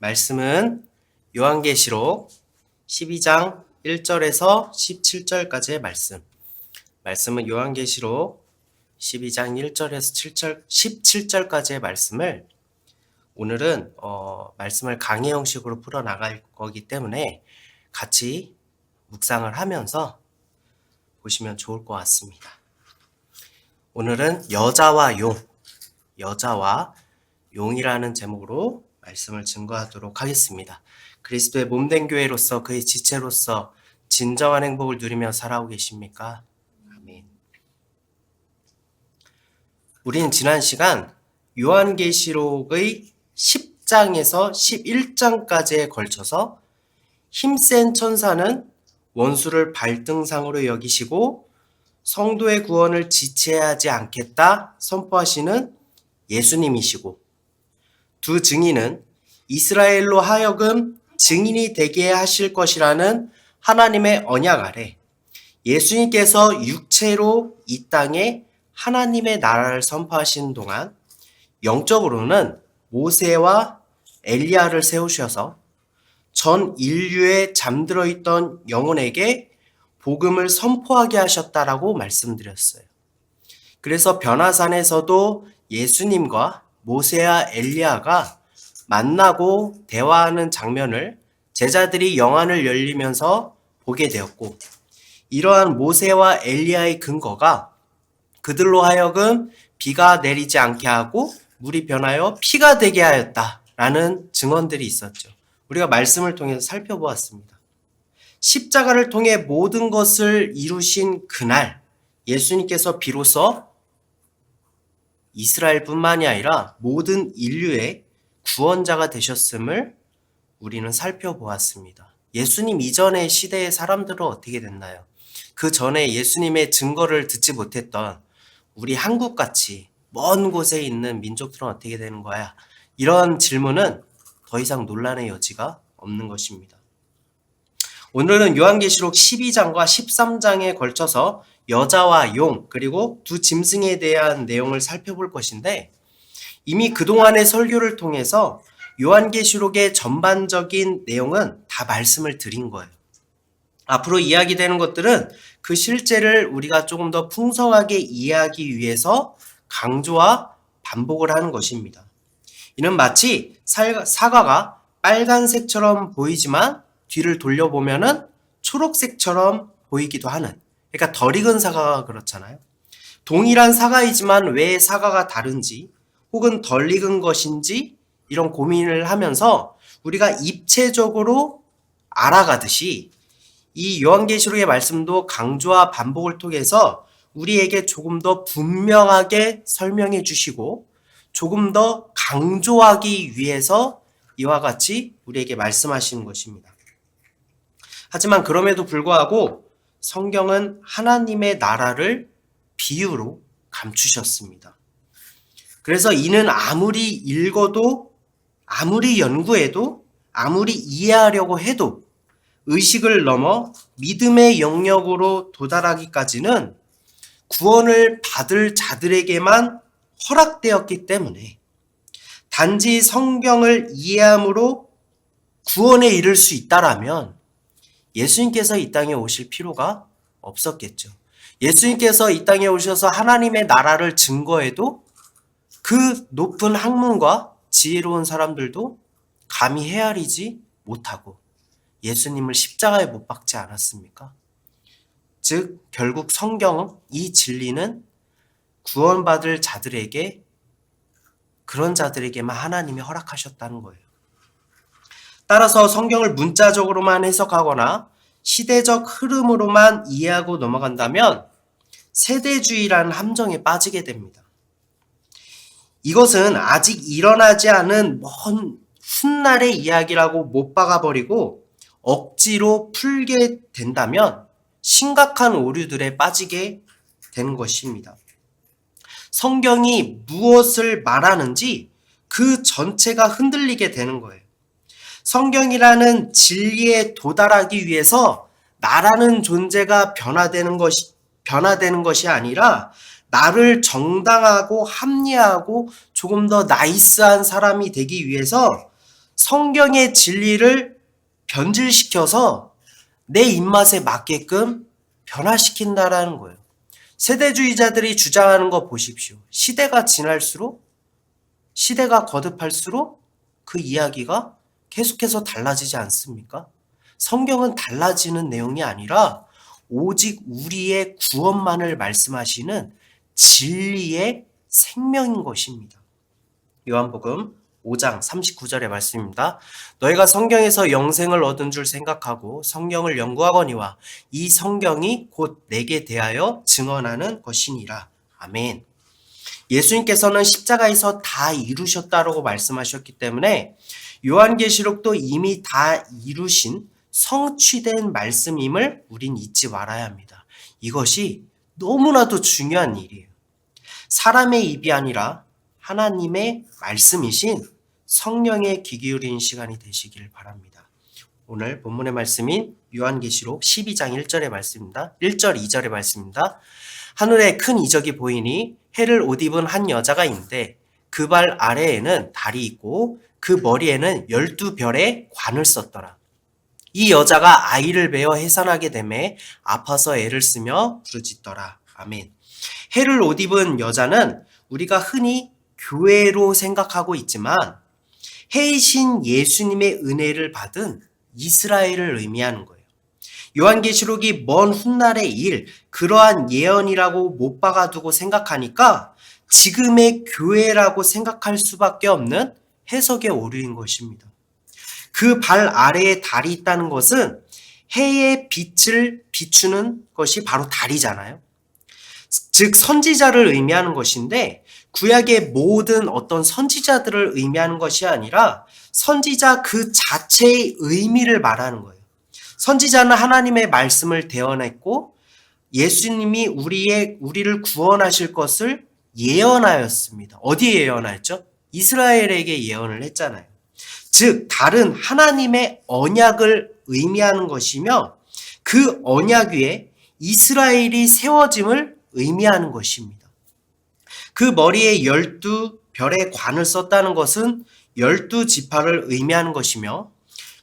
말씀은 요한계시록 12장 1절에서 17절까지의 말씀은 요한계시록 12장 1절에서 17절까지의 말씀을 오늘은 말씀을 강의 형식으로 풀어나갈 거기 때문에 같이 묵상을 하면서 보시면 좋을 것 같습니다. 오늘은 여자와 용이라는 제목으로 말씀을 증거하도록 하겠습니다. 그리스도의 몸된 교회로서 그의 지체로서 진정한 행복을 누리며 살아오고 계십니까? 아멘. 우리는 지난 시간 요한계시록의 10장에서 11장까지에 걸쳐서 힘센 천사는 원수를 발등상으로 여기시고 성도의 구원을 지체하지 않겠다 선포하시는 예수님이시고, 두 증인은 이스라엘로 하여금 증인이 되게 하실 것이라는 하나님의 언약 아래 예수님께서 육체로 이 땅에 하나님의 나라를 선포하시는 동안 영적으로는 모세와 엘리야를 세우셔서 전 인류에 잠들어 있던 영혼에게 복음을 선포하게 하셨다라고 말씀드렸어요. 그래서 변화산에서도 예수님과 모세와 엘리야가 만나고 대화하는 장면을 제자들이 영안을 열리면서 보게 되었고, 이러한 모세와 엘리야의 근거가 그들로 하여금 비가 내리지 않게 하고 물이 변하여 피가 되게 하였다라는 증언들이 있었죠. 우리가 말씀을 통해서 살펴보았습니다. 십자가를 통해 모든 것을 이루신 그날 예수님께서 비로소 이스라엘뿐만이 아니라 모든 인류의 구원자가 되셨음을 우리는 살펴보았습니다. 예수님 이전의 시대의 사람들은 어떻게 됐나요? 그 전에 예수님의 증거를 듣지 못했던 우리 한국같이 먼 곳에 있는 민족들은 어떻게 되는 거야? 이런 질문은 더 이상 논란의 여지가 없는 것입니다. 오늘은 요한계시록 12장과 13장에 걸쳐서 여자와 용, 그리고 두 짐승에 대한 내용을 살펴볼 것인데, 이미 그동안의 설교를 통해서 요한계시록의 전반적인 내용은 다 말씀을 드린 거예요. 앞으로 이야기되는 것들은 그 실제를 우리가 조금 더 풍성하게 이해하기 위해서 강조와 반복을 하는 것입니다. 이는 마치 사과가 빨간색처럼 보이지만 뒤를 돌려보면은 초록색처럼 보이기도 하는, 그러니까 덜 익은 사과가 그렇잖아요. 동일한 사과이지만 왜 사과가 다른지 혹은 덜 익은 것인지 이런 고민을 하면서 우리가 입체적으로 알아가듯이 이 요한계시록의 말씀도 강조와 반복을 통해서 우리에게 조금 더 분명하게 설명해 주시고 조금 더 강조하기 위해서 이와 같이 우리에게 말씀하시는 것입니다. 하지만 그럼에도 불구하고 성경은 하나님의 나라를 비유로 감추셨습니다. 그래서 이는 아무리 읽어도, 아무리 연구해도, 아무리 이해하려고 해도 의식을 넘어 믿음의 영역으로 도달하기까지는 구원을 받을 자들에게만 허락되었기 때문에 단지 성경을 이해함으로 구원에 이를 수 있다라면 예수님께서 이 땅에 오실 필요가 없었겠죠. 예수님께서 이 땅에 오셔서 하나님의 나라를 증거해도 그 높은 학문과 지혜로운 사람들도 감히 헤아리지 못하고 예수님을 십자가에 못 박지 않았습니까? 즉 결국 성경은 이 진리는 구원받을 자들에게, 그런 자들에게만 하나님이 허락하셨다는 거예요. 따라서 성경을 문자적으로만 해석하거나 시대적 흐름으로만 이해하고 넘어간다면 세대주의라는 함정에 빠지게 됩니다. 이것은 아직 일어나지 않은 먼 훗날의 이야기라고 못 박아버리고 억지로 풀게 된다면 심각한 오류들에 빠지게 되는 것입니다. 성경이 무엇을 말하는지 그 전체가 흔들리게 되는 거예요. 성경이라는 진리에 도달하기 위해서 나라는 존재가 변화되는 것이 아니라 나를 정당하고 합리하고 조금 더 나이스한 사람이 되기 위해서 성경의 진리를 변질시켜서 내 입맛에 맞게끔 변화시킨다라는 거예요. 세대주의자들이 주장하는 거 보십시오. 시대가 지날수록, 시대가 거듭할수록 그 이야기가 계속해서 달라지지 않습니까? 성경은 달라지는 내용이 아니라 오직 우리의 구원만을 말씀하시는 진리의 생명인 것입니다. 요한복음 5장 39절의 말씀입니다. 너희가 성경에서 영생을 얻은 줄 생각하고 성경을 연구하거니와 이 성경이 곧 내게 대하여 증언하는 것이니라. 아멘. 예수님께서는 십자가에서 다 이루셨다라고 말씀하셨기 때문에 요한계시록도 이미 다 이루신 성취된 말씀임을 우린 잊지 말아야 합니다. 이것이 너무나도 중요한 일이에요. 사람의 입이 아니라 하나님의 말씀이신 성령의 귀 기울이는 시간이 되시기를 바랍니다. 오늘 본문의 말씀인 요한계시록 12장 1절의 말씀입니다. 1절 2절의 말씀입니다. 하늘에 큰 이적이 보이니 해를 옷 입은 한 여자가 있는데 그 발 아래에는 달이 있고 그 머리에는 12별의 관을 썼더라. 이 여자가 아이를 베어 해산하게 되매 아파서 애를 쓰며 부르짖더라. 아멘. 해를 옷 입은 여자는 우리가 흔히 교회로 생각하고 있지만 해이신 예수님의 은혜를 받은 이스라엘을 의미하는 거예요. 요한계시록이 먼 훗날의 일, 그러한 예언이라고 못 박아두고 생각하니까 지금의 교회라고 생각할 수밖에 없는 해석의 오류인 것입니다. 그 발 아래에 달이 있다는 것은 해의 빛을 비추는 것이 바로 달이잖아요. 즉 선지자를 의미하는 것인데 구약의 모든 어떤 선지자들을 의미하는 것이 아니라 선지자 그 자체의 의미를 말하는 거예요. 선지자는 하나님의 말씀을 대언했고 예수님이 우리를 구원하실 것을 예언하였습니다. 어디에 예언하였죠? 이스라엘에게 예언을 했잖아요. 즉 달은 하나님의 언약을 의미하는 것이며 그 언약 위에 이스라엘이 세워짐을 의미하는 것입니다. 그 머리에 12별의 관을 썼다는 것은 12지파를 의미하는 것이며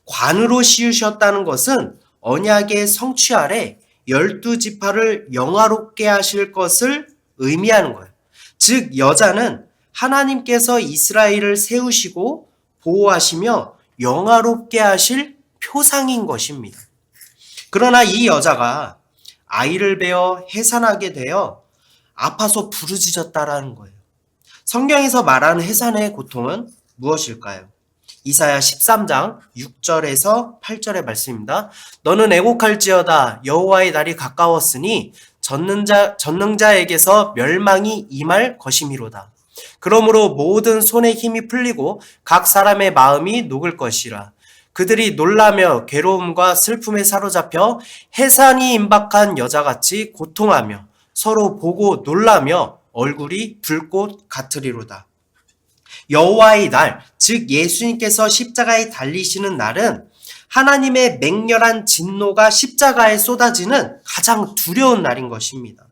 관으로 씌우셨다는 것은 언약의 성취 아래 12지파를 영화롭게 하실 것을 의미하는 거예요. 즉 여자는 하나님께서 이스라엘을 세우시고 보호하시며 영화롭게 하실 표상인 것입니다. 그러나 이 여자가 아이를 베어 해산하게 되어 아파서 부르짖었다라는 거예요. 성경에서 말하는 해산의 고통은 무엇일까요? 이사야 13장 6절에서 8절의 말씀입니다. 너는 애곡할지어다 여호와의 날이 가까웠으니 전능자에게서 멸망이 임할 것이미로다. 그러므로 모든 손에 힘이 풀리고 각 사람의 마음이 녹을 것이라. 그들이 놀라며 괴로움과 슬픔에 사로잡혀 해산이 임박한 여자같이 고통하며 서로 보고 놀라며 얼굴이 불꽃 같으리로다. 여호와의 날, 즉 예수님께서 십자가에 달리시는 날은 하나님의 맹렬한 진노가 십자가에 쏟아지는 가장 두려운 날인 것입니다.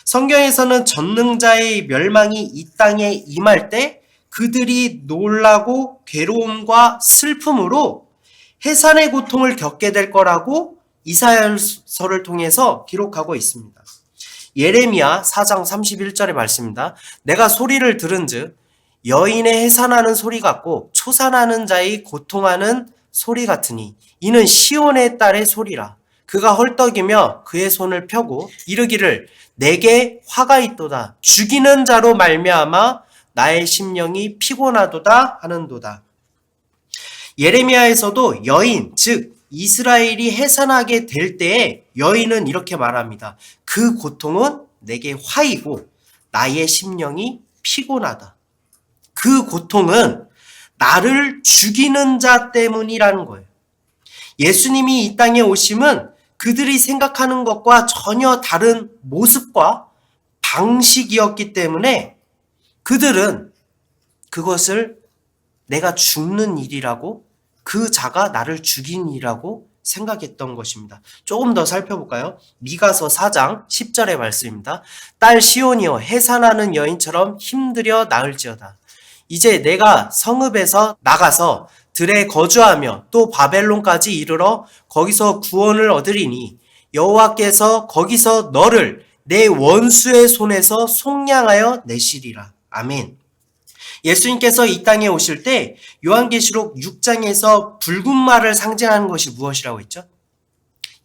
성경에서는 전능자의 멸망이 이 땅에 임할 때 그들이 놀라고 괴로움과 슬픔으로 해산의 고통을 겪게 될 거라고 이사야서를 통해서 기록하고 있습니다. 예레미야 4장 31절의 말씀입니다. 내가 소리를 들은즉 여인의 해산하는 소리 같고 초산하는 자의 고통하는 소리 같으니 이는 시온의 딸의 소리라. 그가 헐떡이며 그의 손을 펴고 이르기를 내게 화가 있도다. 죽이는 자로 말미암아 나의 심령이 피곤하도다 하는도다. 예레미야에서도 여인, 즉 이스라엘이 해산하게 될 때에 여인은 이렇게 말합니다. 그 고통은 내게 화이고 나의 심령이 피곤하다. 그 고통은 나를 죽이는 자 때문이라는 거예요. 예수님이 이 땅에 오심은 그들이 생각하는 것과 전혀 다른 모습과 방식이었기 때문에 그들은 그것을 내가 죽는 일이라고, 그 자가 나를 죽인 일이라고 생각했던 것입니다. 조금 더 살펴볼까요? 미가서 4장 10절의 말씀입니다. 딸 시온이여 해산하는 여인처럼 힘들여 나을지어다. 이제 내가 성읍에서 나가서 들에 거주하며 또 바벨론까지 이르러 거기서 구원을 얻으리니 여호와께서 거기서 너를 내 원수의 손에서 속량하여 내시리라. 아멘. 예수님께서 이 땅에 오실 때 요한계시록 6장에서 붉은 말을 상징하는 것이 무엇이라고 했죠?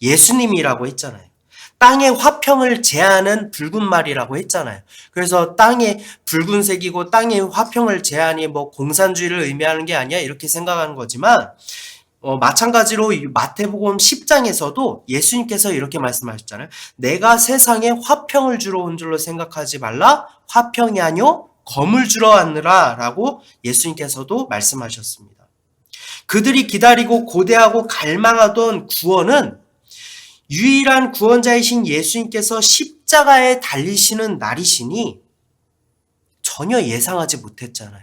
예수님이라고 했잖아요. 땅의 화평을 제하는 붉은 말이라고 했잖아요. 그래서 땅에 붉은색이고 땅의 화평을 제하니 뭐 공산주의를 의미하는 게 아니야 이렇게 생각하는 거지만 마찬가지로 마태복음 10장에서도 예수님께서 이렇게 말씀하셨잖아요. 내가 세상에 화평을 주러 온 줄로 생각하지 말라. 화평이 아니요 검을 주러 왔느라 라고 예수님께서도 말씀하셨습니다. 그들이 기다리고 고대하고 갈망하던 구원은 유일한 구원자이신 예수님께서 십자가에 달리시는 날이시니 전혀 예상하지 못했잖아요.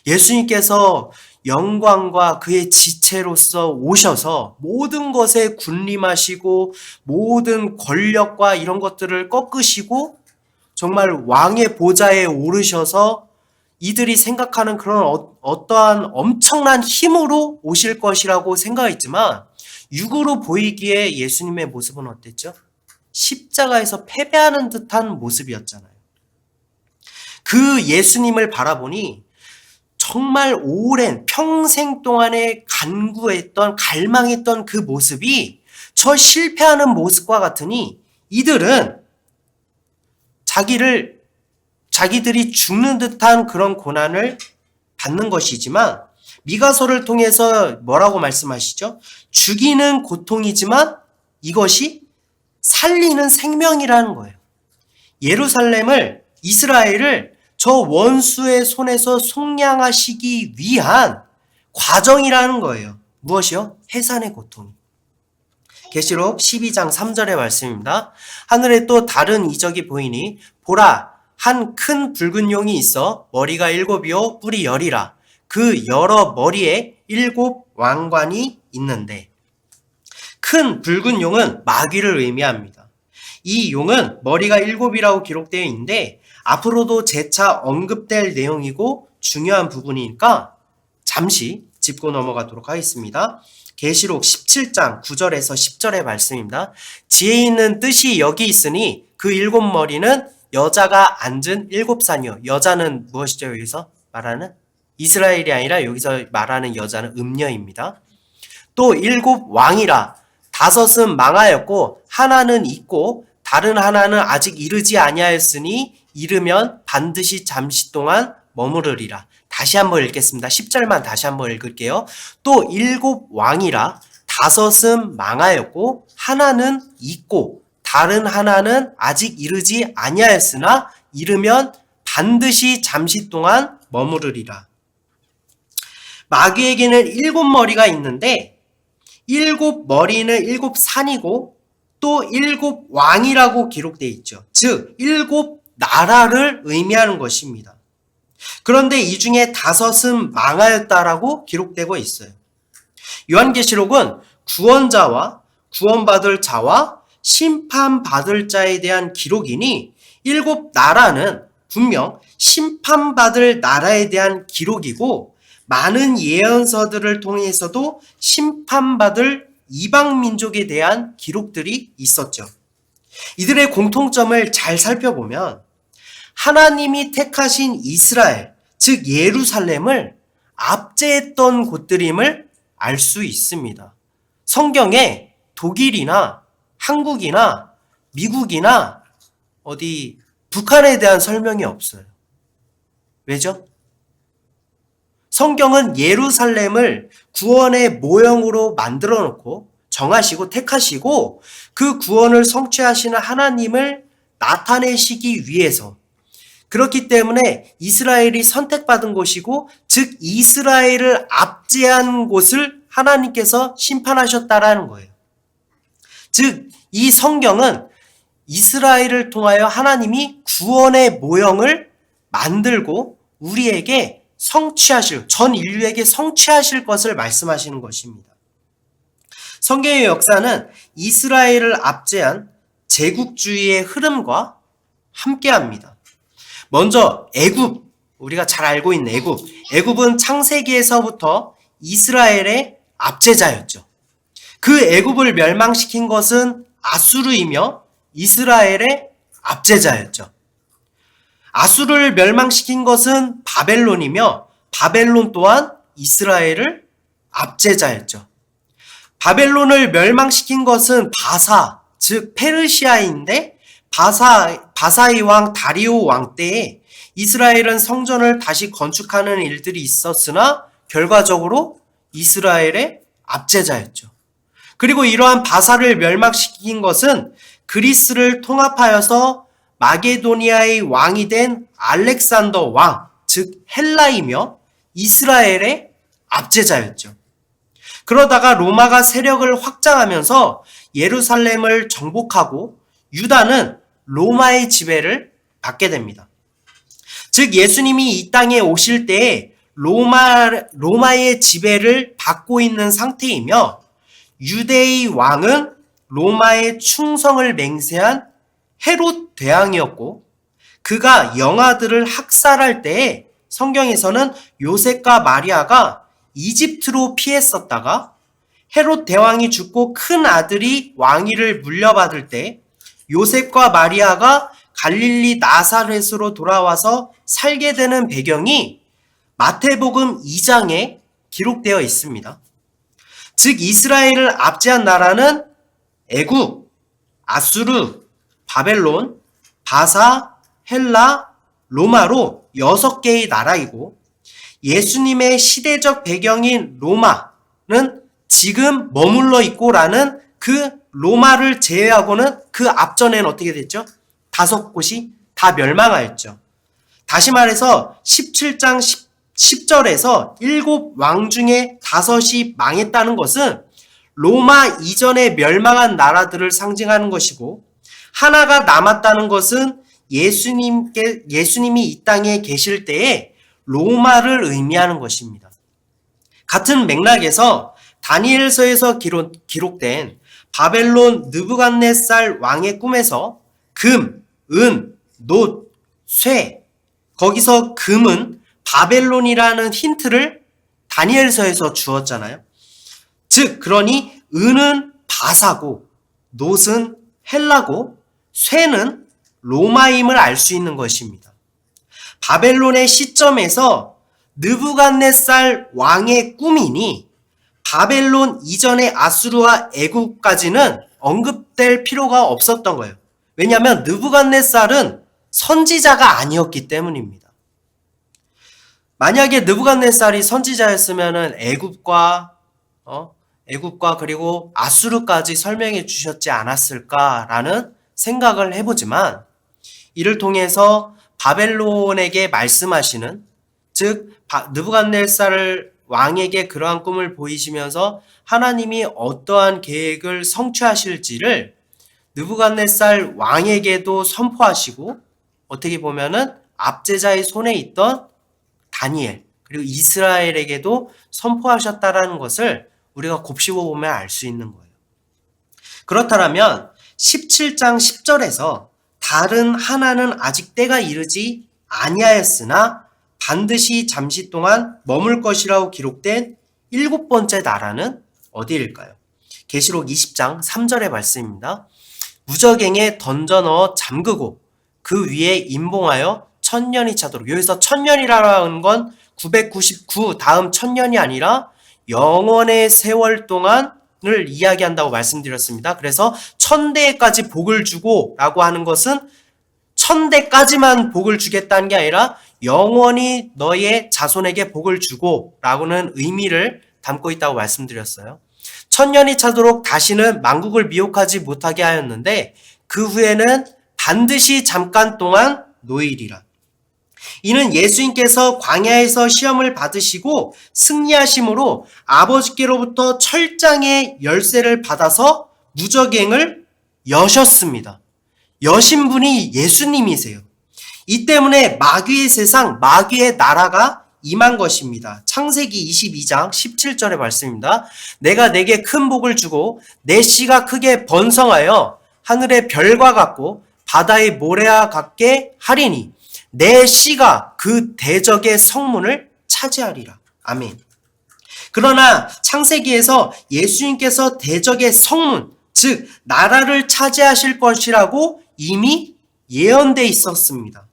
예수님께서 영광과 그의 지체로서 오셔서 모든 것에 군림하시고 모든 권력과 이런 것들을 꺾으시고 정말 왕의 보좌에 오르셔서 이들이 생각하는 그런 어떠한 엄청난 힘으로 오실 것이라고 생각했지만 육으로 보이기에 예수님의 모습은 어땠죠? 십자가에서 패배하는 듯한 모습이었잖아요. 그 예수님을 바라보니 정말 오랜 평생 동안에 간구했던 갈망했던 그 모습이 저 실패하는 모습과 같으니 이들은 자기들이 죽는 듯한 그런 고난을 받는 것이지만 미가서를 통해서 뭐라고 말씀하시죠? 죽이는 고통이지만 이것이 살리는 생명이라는 거예요. 예루살렘을, 이스라엘을 저 원수의 손에서 속량하시기 위한 과정이라는 거예요. 무엇이요? 해산의 고통. 계시록 12장 3절의 말씀입니다. 하늘에 또 다른 이적이 보이니 보라 한 큰 붉은 용이 있어 머리가 7이요 뿔이 10이라. 그 여러 머리에 7 왕관이 있는데 큰 붉은 용은 마귀를 의미합니다. 이 용은 머리가 7이라고 기록되어 있는데 앞으로도 재차 언급될 내용이고 중요한 부분이니까 잠시 짚고 넘어가도록 하겠습니다. 계시록 17장 9절에서 10절의 말씀입니다. 지혜 있는 뜻이 여기 있으니 그 7머리는 여자가 앉은 7산이요. 여자는 무엇이죠? 여기서 말하는? 이스라엘이 아니라 여기서 말하는 여자는 음녀입니다. 또 7 왕이라 5은 망하였고 하나는 있고 다른 하나는 아직 이르지 아니하였으니 이르면 반드시 잠시 동안 머무르리라. 다시 한번 읽겠습니다. 10절만 다시 한번 읽을게요. 또 7 왕이라 5은 망하였고 하나는 있고 다른 하나는 아직 이르지 아니하였으나 이르면 반드시 잠시 동안 머무르리라. 마귀에게는 7머리가 있는데 7머리는 7산이고 또 7 왕이라고 기록되어 있죠. 즉 7 나라를 의미하는 것입니다. 그런데 이 중에 5은 망하였다라고 기록되고 있어요. 요한계시록은 구원자와 구원받을 자와 심판받을 자에 대한 기록이니 7 나라는 분명 심판받을 나라에 대한 기록이고 많은 예언서들을 통해서도 심판받을 이방 민족에 대한 기록들이 있었죠. 이들의 공통점을 잘 살펴보면 하나님이 택하신 이스라엘, 즉 예루살렘을 압제했던 곳들임을 알 수 있습니다. 성경에 독일이나 한국이나 미국이나 북한에 대한 설명이 없어요. 왜죠? 성경은 예루살렘을 구원의 모형으로 만들어 놓고 정하시고 택하시고 그 구원을 성취하시는 하나님을 나타내시기 위해서 그렇기 때문에 이스라엘이 선택받은 곳이고 즉 이스라엘을 압제한 곳을 하나님께서 심판하셨다라는 거예요. 즉 이 성경은 이스라엘을 통하여 하나님이 구원의 모형을 만들고 우리에게 전 인류에게 성취하실 것을 말씀하시는 것입니다. 성경의 역사는 이스라엘을 압제한 제국주의의 흐름과 함께합니다. 먼저 애굽, 우리가 잘 알고 있는 애굽. 애굽은 창세기에서부터 이스라엘의 압제자였죠. 그 애굽을 멸망시킨 것은 아수르이며 이스라엘의 압제자였죠. 아수르를 멸망시킨 것은 바벨론이며 바벨론 또한 이스라엘을 압제자였죠. 바벨론을 멸망시킨 것은 바사, 즉 페르시아인데 바사의 왕 다리오 왕 때에 이스라엘은 성전을 다시 건축하는 일들이 있었으나 결과적으로 이스라엘의 압제자였죠. 그리고 이러한 바사를 멸망시킨 것은 그리스를 통합하여서 마게도니아의 왕이 된 알렉산더 왕, 즉 헬라이며 이스라엘의 압제자였죠. 그러다가 로마가 세력을 확장하면서 예루살렘을 정복하고 유다는 로마의 지배를 받게 됩니다. 즉 예수님이 이 땅에 오실 때에 로마의 지배를 받고 있는 상태이며 유대의 왕은 로마의 충성을 맹세한 헤롯 대왕이었고 그가 영아들을 학살할 때에 성경에서는 요셉과 마리아가 이집트로 피했었다가 헤롯 대왕이 죽고 큰 아들이 왕위를 물려받을 때 요셉과 마리아가 갈릴리 나사렛으로 돌아와서 살게 되는 배경이 마태복음 2장에 기록되어 있습니다. 즉 이스라엘을 압제한 나라는 애굽, 아수르, 바벨론, 바사, 헬라, 로마로 6개의 나라이고 예수님의 시대적 배경인 로마는 지금 머물러 있고라는 그 로마를 제외하고는 그 앞전에는 어떻게 됐죠? 5곳이 다 멸망하였죠. 다시 말해서 17장 10절에서 7왕 중에 5이 망했다는 것은 로마 이전에 멸망한 나라들을 상징하는 것이고 하나가 남았다는 것은 예수님이 이 땅에 계실 때에 로마를 의미하는 것입니다. 같은 맥락에서 다니엘서에서 기록된 바벨론 느부갓네살 왕의 꿈에서 금, 은, 놋, 쇠, 거기서 금은 바벨론이라는 힌트를 다니엘서에서 주었잖아요. 즉 그러니 은은 바사고 놋은 헬라고 쇠는 로마임을 알 수 있는 것입니다. 바벨론의 시점에서 느부갓네살 왕의 꿈이니 바벨론 이전의 아수르와 애굽까지는 언급될 필요가 없었던 거예요. 왜냐하면 느부갓네살은 선지자가 아니었기 때문입니다. 만약에 느부갓네살이 선지자였으면 애굽과 그리고 아수르까지 설명해 주셨지 않았을까라는 생각을 해보지만 이를 통해서 바벨론에게 말씀하시는 즉 느부갓네살 왕에게 그러한 꿈을 보이시면서 하나님이 어떠한 계획을 성취하실지를 느부갓네살 왕에게도 선포하시고 어떻게 보면은 압제자의 손에 있던 다니엘 그리고 이스라엘에게도 선포하셨다라는 것을 우리가 곱씹어 보면 알 수 있는 거예요. 그렇다면 17장 10절에서 다른 하나는 아직 때가 이르지 아니하였으나 반드시 잠시 동안 머물 것이라고 기록된 7번째 나라는 어디일까요? 계시록 20장 3절의 말씀입니다. 무저갱에 던져 넣어 잠그고 그 위에 임봉하여 1000년이 차도록. 여기서 1000년이라는 건 999 다음 1000년이 아니라 영원의 세월 동안을 이야기한다고 말씀드렸습니다. 그래서 1000대까지 복을 주고 라고 하는 것은 1000대까지만 복을 주겠다는 게 아니라 영원히 너의 자손에게 복을 주고 라고는 의미를 담고 있다고 말씀드렸어요. 1000년이 차도록 다시는 만국을 미혹하지 못하게 하였는데 그 후에는 반드시 잠깐 동안 노일이라. 이는 예수님께서 광야에서 시험을 받으시고 승리하심으로 아버지께로부터 철장의 열쇠를 받아서 무저갱을 여셨습니다. 여신 분이 예수님이세요. 이 때문에 마귀의 세상, 마귀의 나라가 임한 것입니다. 창세기 22장 17절의 말씀입니다. 내가 내게 큰 복을 주고 내 씨가 크게 번성하여 하늘의 별과 같고 바다의 모래와 같게 하리니 내 씨가 그 대적의 성문을 차지하리라. 아멘. 그러나 창세기에서 예수님께서 대적의 성문, 즉 나라를 차지하실 것이라고 이미 예언돼 있었습니다.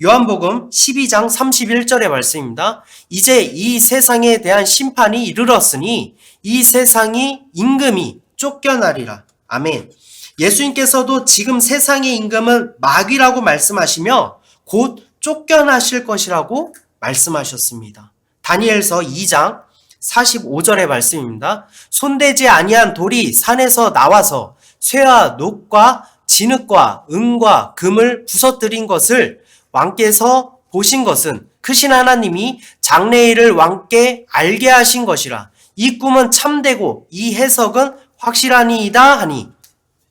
요한복음 12장 31절의 말씀입니다. 이제 이 세상에 대한 심판이 이르렀으니 이 세상이 임금이 쫓겨나리라. 아멘. 예수님께서도 지금 세상의 임금은 마귀라고 말씀하시며 곧 쫓겨나실 것이라고 말씀하셨습니다. 다니엘서 2장 45절의 말씀입니다. 손대지 아니한 돌이 산에서 나와서 쇠와 녹과 진흙과 은과 금을 부서뜨린 것을 왕께서 보신 것은 크신 하나님이 장래일을 왕께 알게 하신 것이라. 이 꿈은 참되고 이 해석은 확실하니이다 하니.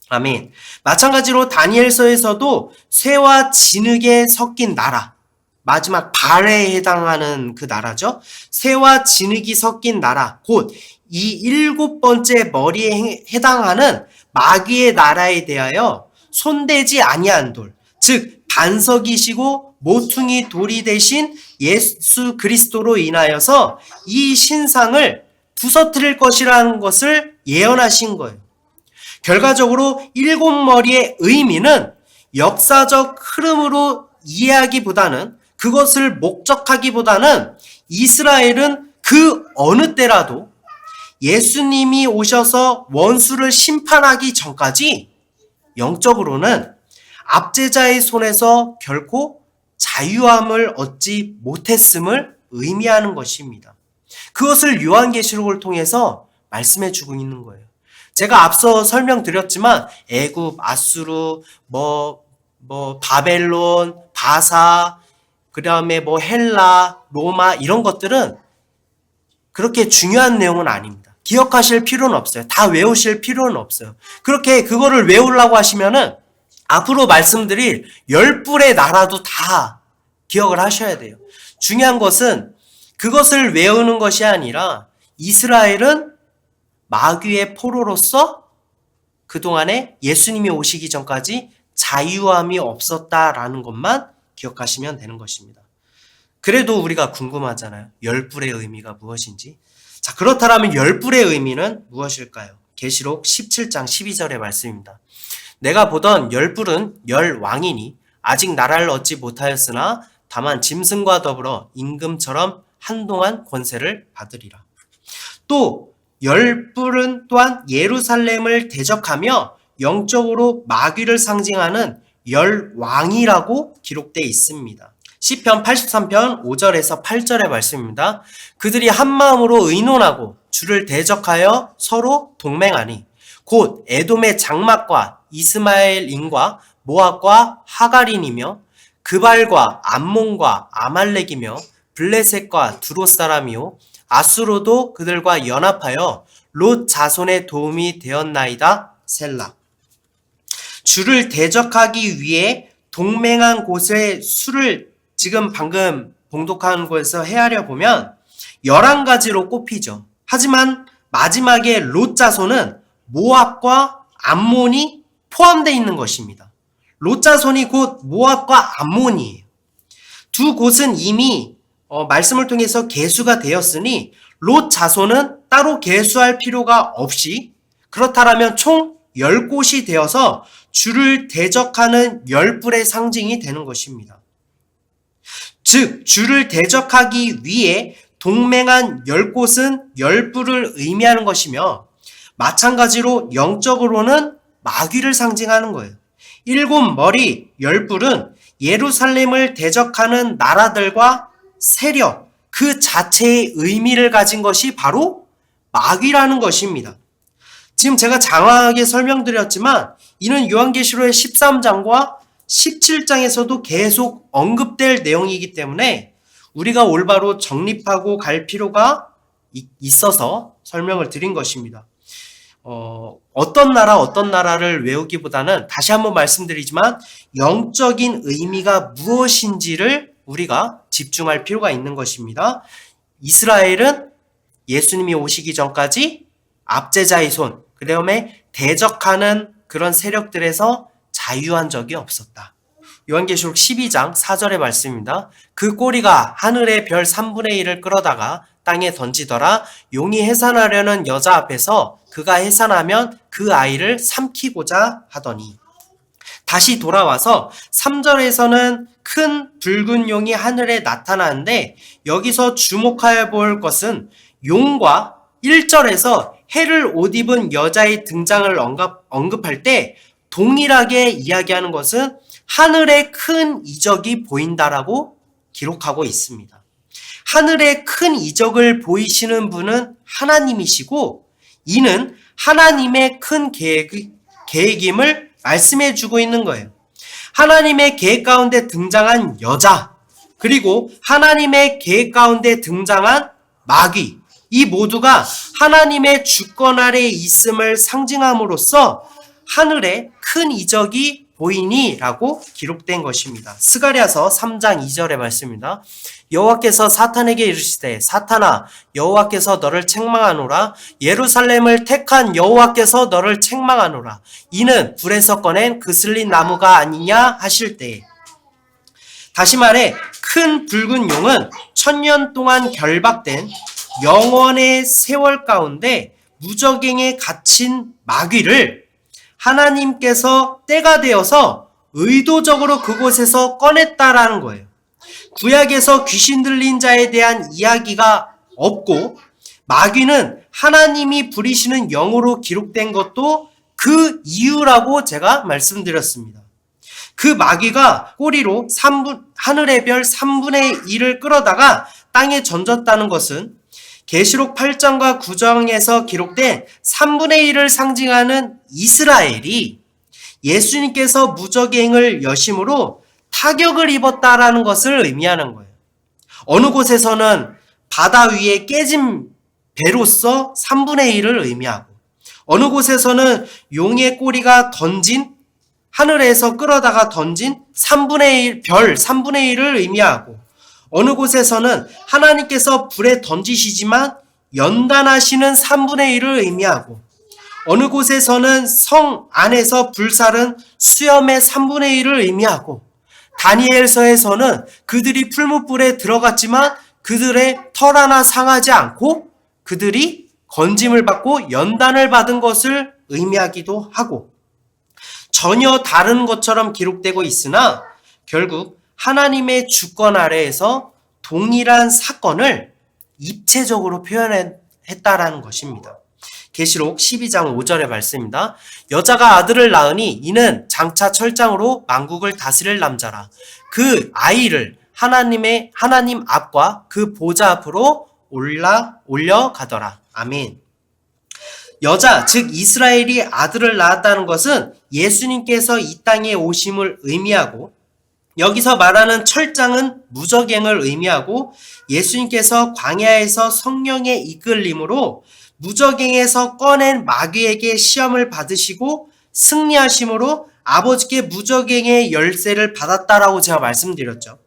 아멘. 마찬가지로 다니엘서에서도 쇠와 진흙에 섞인 나라, 마지막 발에 해당하는 그 나라죠. 쇠와 진흙이 섞인 나라, 곧 이 7번째 머리에 해당하는 마귀의 나라에 대하여 손대지 아니한 돌, 즉 반석이시고 모퉁이 돌이 되신 예수 그리스도로 인하여서 이 신상을 부서뜨릴 것이라는 것을 예언하신 거예요. 결과적으로 7머리의 의미는 역사적 흐름으로 이해하기보다는, 그것을 목적하기보다는 이스라엘은 그 어느 때라도 예수님이 오셔서 원수를 심판하기 전까지 영적으로는 압제자의 손에서 결코 자유함을 얻지 못했음을 의미하는 것입니다. 그것을 요한계시록을 통해서 말씀해 주고 있는 거예요. 제가 앞서 설명드렸지만 애굽, 아수르, 바벨론, 바사, 그 다음에 헬라, 로마 이런 것들은 그렇게 중요한 내용은 아닙니다. 기억하실 필요는 없어요. 다 외우실 필요는 없어요. 그렇게 그거를 외우려고 하시면은 앞으로 말씀드릴 10불의 나라도 다 기억을 하셔야 돼요. 중요한 것은 그것을 외우는 것이 아니라 이스라엘은 마귀의 포로로서 그동안에 예수님이 오시기 전까지 자유함이 없었다라는 것만 기억하시면 되는 것입니다. 그래도 우리가 궁금하잖아요. 10불의 의미가 무엇인지. 자, 그렇다면 10불의 의미는 무엇일까요? 계시록 17장 12절의 말씀입니다. 내가 보던 10불은 10왕이니 아직 나라를 얻지 못하였으나 다만 짐승과 더불어 임금처럼 한동안 권세를 받으리라. 또 10불은 또한 예루살렘을 대적하며 영적으로 마귀를 상징하는 10왕이라고 기록되어 있습니다. 시편 83편 5절에서 8절의 말씀입니다. 그들이 한마음으로 의논하고 주를 대적하여 서로 동맹하니 곧 에돔의 장막과 이스마엘인과 모압과 하갈인이며 그발과 암몬과 아말렉이며 블레셋과 두롯 사람이요 아수로도 그들과 연합하여 롯 자손의 도움이 되었나이다. 셀라. 주를 대적하기 위해 동맹한 곳의 수를 지금 방금 봉독한 곳에서 헤아려 보면 11가지로 꼽히죠. 하지만 마지막에 롯 자손은 모압과 암몬이 포함되어 있는 것입니다. 롯 자손이 곧 모압과 암몬이에요. 두 곳은 이미 말씀을 통해서 계수가 되었으니 롯 자손은 따로 계수할 필요가 없이 그렇다면 총 10곳이 되어서 주를 대적하는 10불의 상징이 되는 것입니다. 즉 주를 대적하기 위해 동맹한 10곳은 10불을 의미하는 것이며 마찬가지로 영적으로는 마귀를 상징하는 거예요. 7머리 10불은 예루살렘을 대적하는 나라들과 세력 그 자체의 의미를 가진 것이 바로 마귀라는 것입니다. 지금 제가 장황하게 설명드렸지만 이는 요한계시록의 13장과 17장에서도 계속 언급될 내용이기 때문에 우리가 올바로 정립하고 갈 필요가 있어서 설명을 드린 것입니다. 어떤 나라를 외우기보다는 다시 한번 말씀드리지만 영적인 의미가 무엇인지를 우리가 집중할 필요가 있는 것입니다. 이스라엘은 예수님이 오시기 전까지 압제자의 손, 그다음에 대적하는 그런 세력들에서 자유한 적이 없었다. 요한계시록 12장 4절의 말씀입니다. 그 꼬리가 하늘의 별 3분의 1을 끌어다가 땅에 던지더라. 용이 해산하려는 여자 앞에서 그가 해산하면 그 아이를 삼키고자 하더니. 다시 돌아와서 3절에서는 큰 붉은 용이 하늘에 나타나는데 여기서 주목하여 볼 것은 용과 1절에서 해를 옷 입은 여자의 등장을 언급할 때 동일하게 이야기하는 것은 하늘에 큰 이적이 보인다라고 기록하고 있습니다. 하늘에 큰 이적을 보이시는 분은 하나님이시고 이는 하나님의 큰 계획임을 말씀해 주고 있는 거예요. 하나님의 계획 가운데 등장한 여자, 그리고 하나님의 계획 가운데 등장한 마귀, 이 모두가 하나님의 주권 아래에 있음을 상징함으로써 하늘에 큰 이적이 보이니 라고 기록된 것입니다. 스가랴서 3장 2절의 말씀입니다. 여호와께서 사탄에게 이르시되 사탄아 여호와께서 너를 책망하노라. 예루살렘을 택한 여호와께서 너를 책망하노라. 이는 불에서 꺼낸 그슬린 나무가 아니냐 하실 때에. 다시 말해 큰 붉은 용은 1000년 동안 결박된 영원의 세월 가운데 무적행에 갇힌 마귀를 하나님께서 때가 되어서 의도적으로 그곳에서 꺼냈다라는 거예요. 구약에서 귀신 들린 자에 대한 이야기가 없고 마귀는 하나님이 부리시는 영으로 기록된 것도 그 이유라고 제가 말씀드렸습니다. 그 마귀가 꼬리로 하늘의 별 3분의 1을 끌어다가 땅에 던졌다는 것은 계시록 8장과 9장에서 기록된 3분의 1을 상징하는 이스라엘이 예수님께서 무적행을 여심으로 타격을 입었다라는 것을 의미하는 거예요. 어느 곳에서는 바다 위에 깨진 배로서 3분의 1을 의미하고 어느 곳에서는 용의 꼬리가 던진 하늘에서 끌어다가 던진 3분의 1, 별 3분의 1을 의미하고 어느 곳에서는 하나님께서 불에 던지시지만 연단하시는 3분의 1을 의미하고 어느 곳에서는 성 안에서 불살은 수염의 3분의 1을 의미하고 다니엘서에서는 그들이 풀무불에 들어갔지만 그들의 털 하나 상하지 않고 그들이 건짐을 받고 연단을 받은 것을 의미하기도 하고 전혀 다른 것처럼 기록되고 있으나 결국 하나님의 주권 아래에서 동일한 사건을 입체적으로 표현했다라는 것입니다. 계시록 12장 5절의 말씀입니다. 여자가 아들을 낳으니 이는 장차 철장으로 만국을 다스릴 남자라. 그 아이를 하나님 앞과 그 보좌 앞으로 올려가더라. 아멘. 여자, 즉 이스라엘이 아들을 낳았다는 것은 예수님께서 이 땅에 오심을 의미하고 여기서 말하는 철장은 무적행을 의미하고 예수님께서 광야에서 성령의 이끌림으로 무적행에서 꺼낸 마귀에게 시험을 받으시고 승리하심으로 아버지께 무적행의 열쇠를 받았다라고 제가 말씀드렸죠.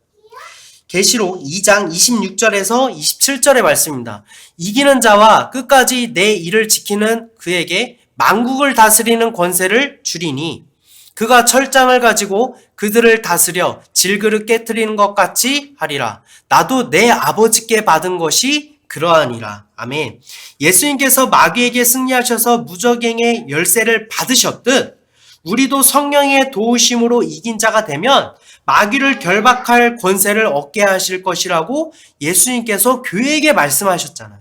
계시록 2장 26절에서 27절의 말씀입니다. 이기는 자와 끝까지 내 일을 지키는 그에게 만국을 다스리는 권세를 주리니 그가 철장을 가지고 그들을 다스려 질그릇 깨트리는 것 같이 하리라. 나도 내 아버지께 받은 것이 그러하니라. 아멘. 예수님께서 마귀에게 승리하셔서 무적행의 열쇠를 받으셨듯 우리도 성령의 도우심으로 이긴 자가 되면 마귀를 결박할 권세를 얻게 하실 것이라고 예수님께서 교회에게 말씀하셨잖아요.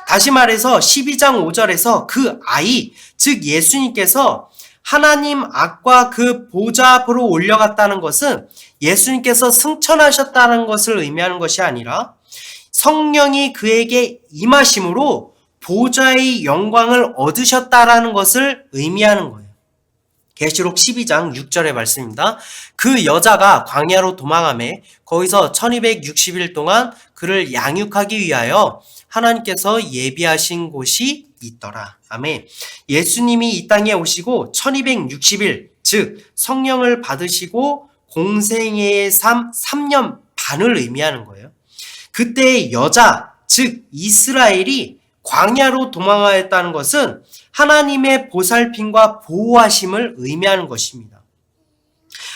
다시 말해서 12장 5절에서 그 아이, 즉 예수님께서 하나님 앞과 그 보좌 앞으로 올려갔다는 것은 예수님께서 승천하셨다는 것을 의미하는 것이 아니라 성령이 그에게 임하심으로 보좌의 영광을 얻으셨다라는 것을 의미하는 거예요. 계시록 12장 6절의 말씀입니다. 그 여자가 광야로 도망하매 거기서 1260일 동안 그를 양육하기 위하여 하나님께서 예비하신 곳이 있더라. 아멘. 예수님이 이 땅에 오시고 1260일, 즉 성령을 받으시고 공생애의 삶 3년 반을 의미하는 거예요. 그때의 여자, 즉 이스라엘이 광야로 도망하였다는 것은 하나님의 보살핌과 보호하심을 의미하는 것입니다.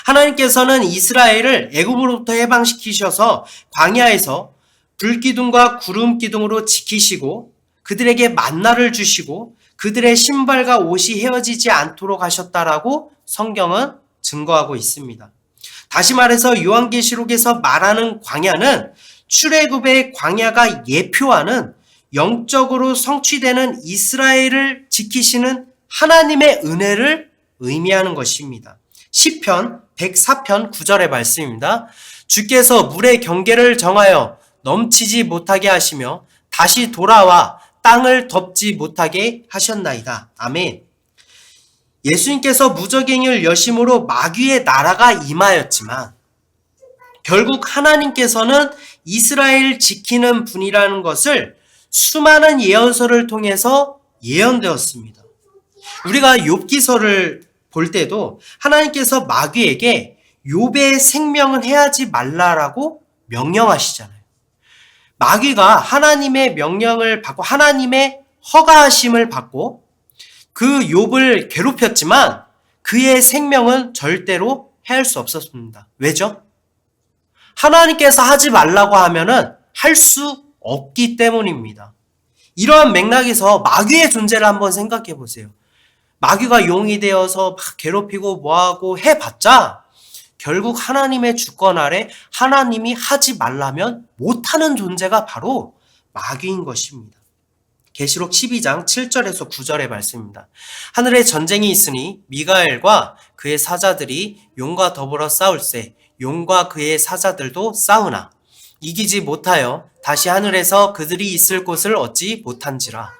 하나님께서는 이스라엘을 애굽으로부터 해방시키셔서 광야에서 불기둥과 구름기둥으로 지키시고 그들에게 만나를 주시고 그들의 신발과 옷이 헤어지지 않도록 하셨다라고 성경은 증거하고 있습니다. 다시 말해서 요한계시록에서 말하는 광야는 출애굽의 광야가 예표하는 영적으로 성취되는 이스라엘을 지키시는 하나님의 은혜를 의미하는 것입니다. 시편 104편 9절의 말씀입니다. 주께서 물의 경계를 정하여 넘치지 못하게 하시며 다시 돌아와 땅을 덮지 못하게 하셨나이다. 아멘. 예수님께서 무저갱이를 여심으로 마귀의 나라가 임하였지만 결국 하나님께서는 이스라엘을 지키는 분이라는 것을 수많은 예언서를 통해서 예언되었습니다. 우리가 욥기서를 볼 때도 하나님께서 마귀에게 욥의 생명은 해하지 말라라고 명령하시잖아요. 마귀가 하나님의 명령을 받고 하나님의 허가하심을 받고 그 욥을 괴롭혔지만 그의 생명은 절대로 해할 수 없었습니다. 왜죠? 하나님께서 하지 말라고 하면은 할 수 없기 때문입니다. 이러한 맥락에서 마귀의 존재를 한번 생각해 보세요. 마귀가 용이 되어서 막 괴롭히고 뭐하고 해봤자 결국 하나님의 주권 아래 하나님이 하지 말라면 못하는 존재가 바로 마귀인 것입니다. 계시록 12장 7절에서 9절의 말씀입니다. 하늘에 전쟁이 있으니 미가엘과 그의 사자들이 용과 더불어 싸울세 용과 그의 사자들도 싸우나 이기지 못하여 다시 하늘에서 그들이 있을 곳을 얻지 못한지라.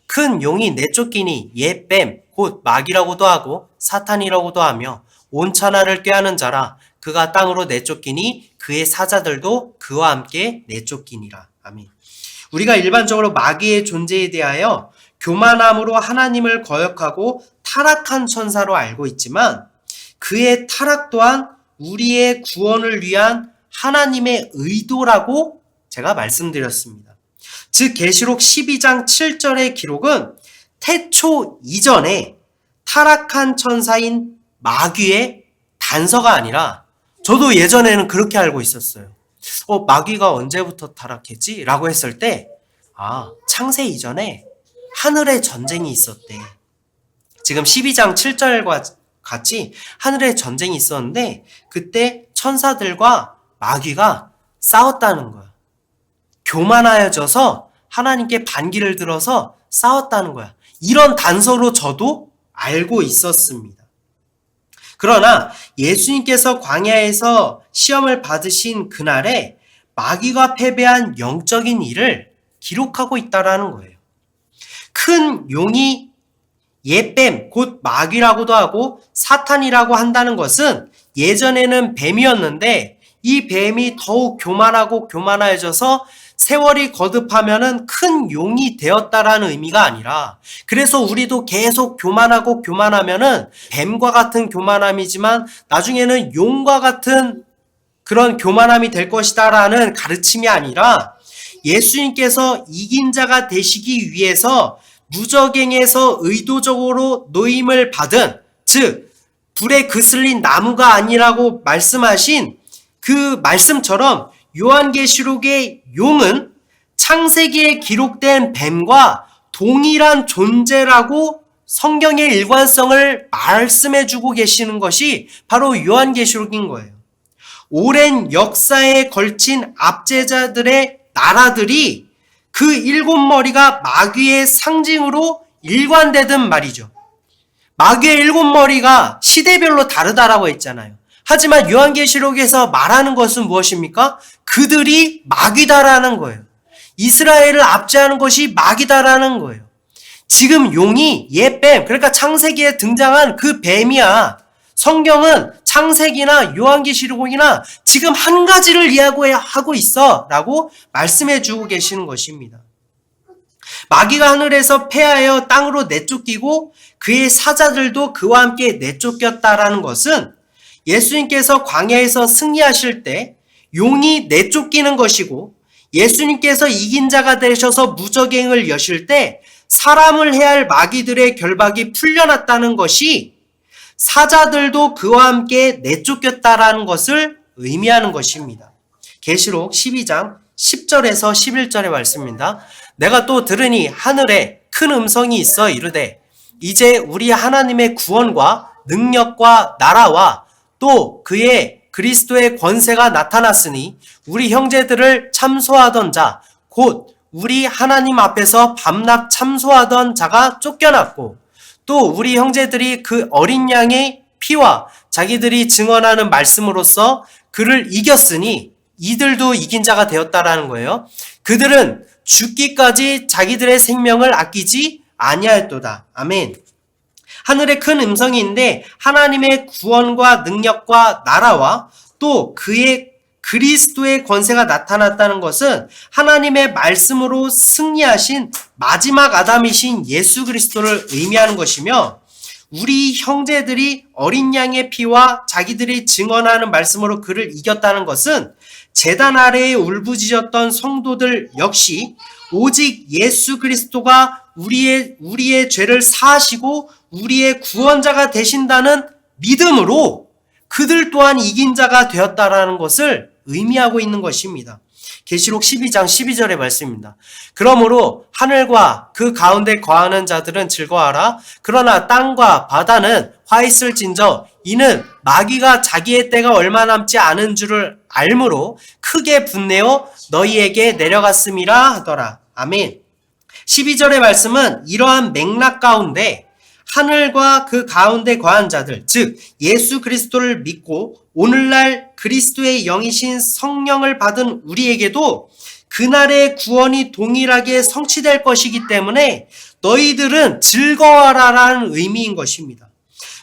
큰 용이 내쫓기니 옛뱀 곧 마귀라고도 하고 사탄이라고도 하며 온천하를 꾀하는 자라. 그가 땅으로 내쫓기니 그의 사자들도 그와 함께 내쫓기니라. 아멘. 우리가 일반적으로 마귀의 존재에 대하여 교만함으로 하나님을 거역하고 타락한 천사로 알고 있지만 그의 타락 또한 우리의 구원을 위한 하나님의 의도라고 제가 말씀드렸습니다. 즉 계시록 12장 7절의 기록은 태초 이전에 타락한 천사인 마귀의 단서가 아니라 저도 예전에는 그렇게 알고 있었어요. 마귀가 언제부터 타락했지? 라고 했을 때 창세 이전에 하늘에 전쟁이 있었대. 지금 12장 7절과 같이 하늘에 전쟁이 있었는데 그때 천사들과 마귀가 싸웠다는 거야. 교만하여져서 하나님께 반기를 들어서 싸웠다는 거야. 이런 단서로 저도 알고 있었습니다. 그러나 예수님께서 광야에서 시험을 받으신 그날에 마귀가 패배한 영적인 일을 기록하고 있다라는 거예요. 큰 용이 옛뱀, 곧 마귀라고도 하고 사탄이라고 한다는 것은 예전에는 뱀이었는데 이 뱀이 더욱 교만하고 교만해져서 세월이 거듭하면은 큰 용이 되었다라는 의미가 아니라 그래서 우리도 계속 교만하고 교만하면은 뱀과 같은 교만함이지만 나중에는 용과 같은 그런 교만함이 될 것이다라는 가르침이 아니라 예수님께서 이긴 자가 되시기 위해서 무저갱에서 의도적으로 노임을 받은 즉 불에 그슬린 나무가 아니라고 말씀하신 그 말씀처럼 요한계시록의 용은 창세기에 기록된 뱀과 동일한 존재라고 성경의 일관성을 말씀해주고 계시는 것이 바로 요한계시록인 거예요. 오랜 역사에 걸친 압제자들의 나라들이 그 일곱 머리가 마귀의 상징으로 일관되든 말이죠. 마귀의 일곱 머리가 시대별로 다르다라고 했잖아요. 하지만 요한계시록에서 말하는 것은 무엇입니까? 그들이 마귀다라는 거예요. 이스라엘을 압제하는 것이 마귀다라는 거예요. 지금 용이 옛뱀, 그러니까 창세기에 등장한 그 뱀이야. 성경은 창세기나 요한계시록이나 지금 한 가지를 이야기하고 있어 라고 말씀해 주고 계시는 것입니다. 마귀가 하늘에서 패하여 땅으로 내쫓기고 그의 사자들도 그와 함께 내쫓겼다라는 것은 예수님께서 광야에서 승리하실 때 용이 내쫓기는 것이고 예수님께서 이긴 자가 되셔서 무저갱을 여실 때 사람을 해할 마귀들의 결박이 풀려났다는 것이 사자들도 그와 함께 내쫓겼다라는 것을 의미하는 것입니다. 계시록 12장 10절에서 11절의 말씀입니다. 내가 또 들으니 하늘에 큰 음성이 있어 이르되 이제 우리 하나님의 구원과 능력과 나라와 또 그의 그리스도의 권세가 나타났으니 우리 형제들을 참소하던 자 곧 우리 하나님 앞에서 밤낮 참소하던 자가 쫓겨났고 또 우리 형제들이 그 어린 양의 피와 자기들이 증언하는 말씀으로써 그를 이겼으니 이들도 이긴 자가 되었다라는 거예요. 그들은 죽기까지 자기들의 생명을 아끼지 아니하였도다. 아멘. 하늘에 큰 음성이 있는데 하나님의 구원과 능력과 나라와 또 그의 그리스도의 권세가 나타났다는 것은 하나님의 말씀으로 승리하신 마지막 아담이신 예수 그리스도를 의미하는 것이며 우리 형제들이 어린 양의 피와 자기들이 증언하는 말씀으로 그를 이겼다는 것은 제단 아래에 울부짖었던 성도들 역시 오직 예수 그리스도가 우리의 죄를 사하시고 우리의 구원자가 되신다는 믿음으로 그들 또한 이긴 자가 되었다라는 것을 의미하고 있는 것입니다. 계시록 12장 12절의 말씀입니다. 그러므로 하늘과 그 가운데 거하는 자들은 즐거워하라. 그러나 땅과 바다는 화 있을진저 이는 마귀가 자기의 때가 얼마 남지 않은 줄을 알므로 크게 분내어 너희에게 내려갔음이라 하더라. 아멘. 12절의 말씀은 이러한 맥락 가운데 하늘과 그 가운데 거한 자들, 즉 예수 그리스도를 믿고 오늘날 그리스도의 영이신 성령을 받은 우리에게도 그날의 구원이 동일하게 성취될 것이기 때문에 너희들은 즐거워하라라는 의미인 것입니다.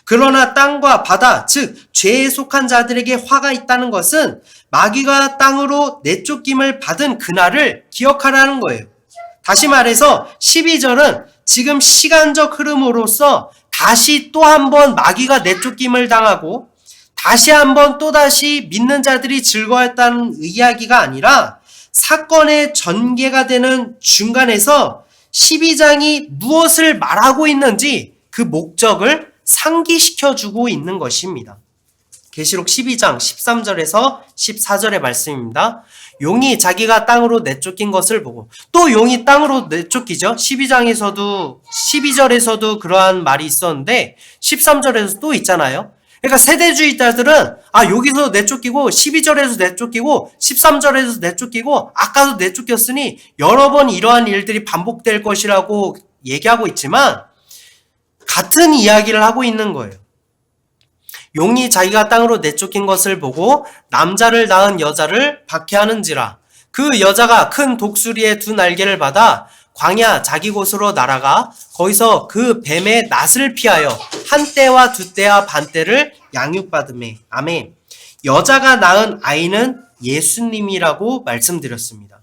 그러나 땅과 바다, 즉 죄에 속한 자들에게 화가 있다는 것은 마귀가 땅으로 내쫓김을 받은 그날을 기억하라는 거예요. 다시 말해서 12절은 지금 시간적 흐름으로서 다시 또 한 번 마귀가 내쫓김을 당하고 다시 한번 또다시 믿는 자들이 즐거웠다는 이야기가 아니라 사건의 전개가 되는 중간에서 12장이 무엇을 말하고 있는지 그 목적을 상기시켜주고 있는 것입니다. 계시록 12장 13절에서 14절의 말씀입니다. 용이 자기가 땅으로 내쫓긴 것을 보고 또 용이 땅으로 내쫓기죠. 12절에서도 그러한 말이 있었는데 13절에서 또 있잖아요. 그러니까 세대주의자들은 여기서 내쫓기고 12절에서 내쫓기고 13절에서 내쫓기고 아까도 내쫓겼으니 여러 번 이러한 일들이 반복될 것이라고 얘기하고 있지만 같은 이야기를 하고 있는 거예요. 용이 자기가 땅으로 내쫓긴 것을 보고 남자를 낳은 여자를 박해하는지라 그 여자가 큰 독수리의 두 날개를 받아 광야 자기 곳으로 날아가 거기서 그 뱀의 낫을 피하여 한 때와 두 때와 반 때를 양육받으매. 아멘. 여자가 낳은 아이는 예수님이라고 말씀드렸습니다.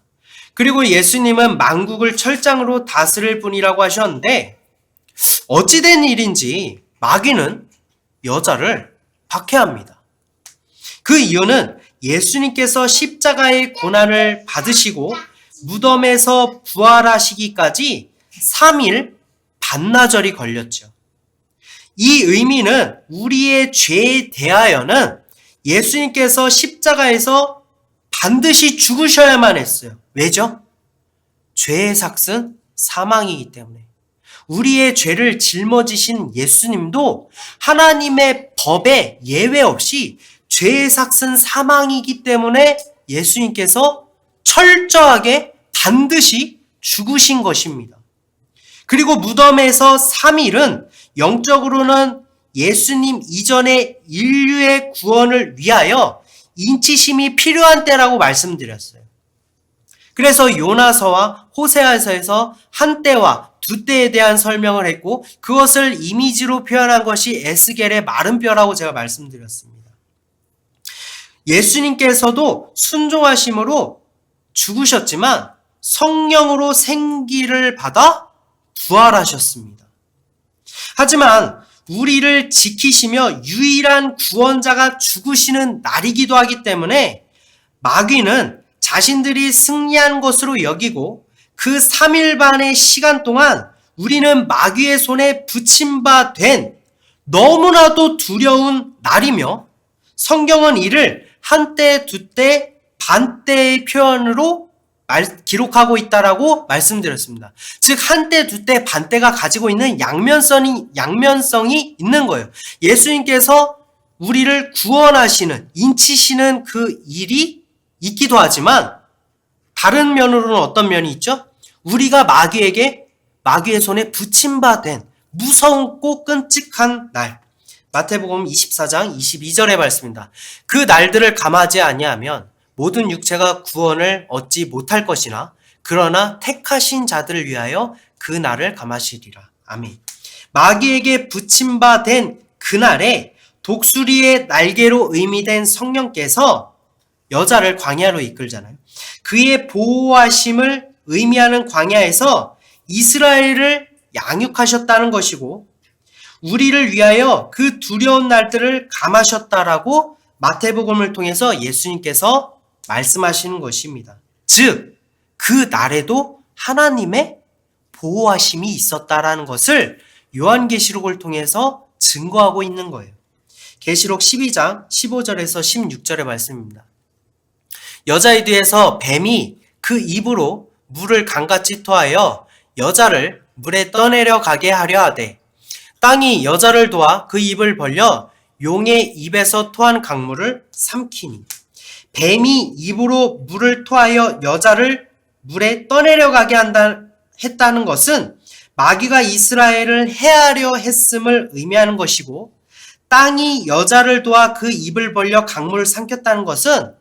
그리고 예수님은 만국을 철장으로 다스릴 분이라고 하셨는데 어찌된 일인지 마귀는 여자를 박해합니다. 그 이유는 예수님께서 십자가의 고난을 받으시고 무덤에서 부활하시기까지 3일 반나절이 걸렸죠. 이 의미는 우리의 죄에 대하여는 예수님께서 십자가에서 반드시 죽으셔야만 했어요. 왜죠? 죄의 삭은 사망이기 때문에. 우리의 죄를 짊어지신 예수님도 하나님의 법에 예외 없이 죄의 삭은 사망이기 때문에 예수님께서 철저하게 반드시 죽으신 것입니다. 그리고 무덤에서 3일은 영적으로는 예수님 이전의 인류의 구원을 위하여 인치심이 필요한 때라고 말씀드렸어요. 그래서 요나서와 호세아서에서 한 때와 두 때에 대한 설명을 했고 그것을 이미지로 표현한 것이 에스겔의 마른 뼈라고 제가 말씀드렸습니다. 예수님께서도 순종하심으로 죽으셨지만 성령으로 생기를 받아 부활하셨습니다. 하지만 우리를 지키시며 유일한 구원자가 죽으시는 날이기도 하기 때문에 마귀는 자신들이 승리한 것으로 여기고 그 3일 반의 시간 동안 우리는 마귀의 손에 붙임 바 된 너무나도 두려운 날이며 성경은 이를 한때, 두때, 반때의 표현으로 기록하고 있다라고 말씀드렸습니다. 즉 한때, 두때, 반때가 가지고 있는 양면성이 있는 거예요. 예수님께서 우리를 구원하시는, 인치시는 그 일이 있기도 하지만 다른 면으로는 어떤 면이 있죠? 우리가 마귀의 손에 붙임바된 무서운고 끔찍한 날. 마태복음 24장 22절의 말씀입니다. 그 날들을 감하지 아니하면 모든 육체가 구원을 얻지 못할 것이나 그러나 택하신 자들을 위하여 그 날을 감하시리라. 아멘. 마귀에게 붙임바된 그날에 독수리의 날개로 의미된 성령께서 여자를 광야로 이끌잖아요. 그의 보호하심을 의미하는 광야에서 이스라엘을 양육하셨다는 것이고 우리를 위하여 그 두려운 날들을 감하셨다라고 마태복음을 통해서 예수님께서 말씀하시는 것입니다. 즉, 그 날에도 하나님의 보호하심이 있었다라는 것을 요한계시록을 통해서 증거하고 있는 거예요. 계시록 12장 15절에서 16절의 말씀입니다. 여자의 뒤에서 뱀이 그 입으로 물을 강같이 토하여 여자를 물에 떠내려 가게 하려 하되 땅이 여자를 도와 그 입을 벌려 용의 입에서 토한 강물을 삼키니 뱀이 입으로 물을 토하여 여자를 물에 떠내려 가게 했다는 것은 마귀가 이스라엘을 해하려 했음을 의미하는 것이고 땅이 여자를 도와 그 입을 벌려 강물을 삼켰다는 것은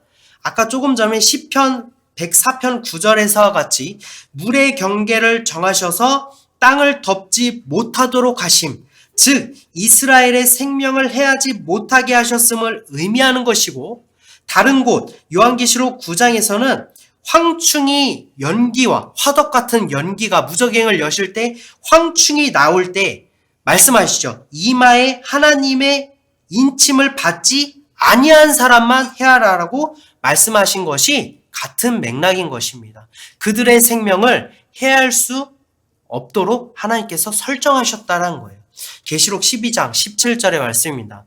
아까 조금 전에 시편 104편 9절에서와 같이 물의 경계를 정하셔서 땅을 덮지 못하도록 하심, 즉 이스라엘의 생명을 해하지 못하게 하셨음을 의미하는 것이고 다른 곳 요한계시록 9장에서는 황충이 연기와 화덕 같은 연기가 무저갱을 여실 때 황충이 나올 때 말씀하시죠. 이마에 하나님의 인침을 받지 아니한 사람만 해하라라고 말씀하신 것이 같은 맥락인 것입니다. 그들의 생명을 해할 수 없도록 하나님께서 설정하셨다는 거예요. 계시록 12장 17절의 말씀입니다.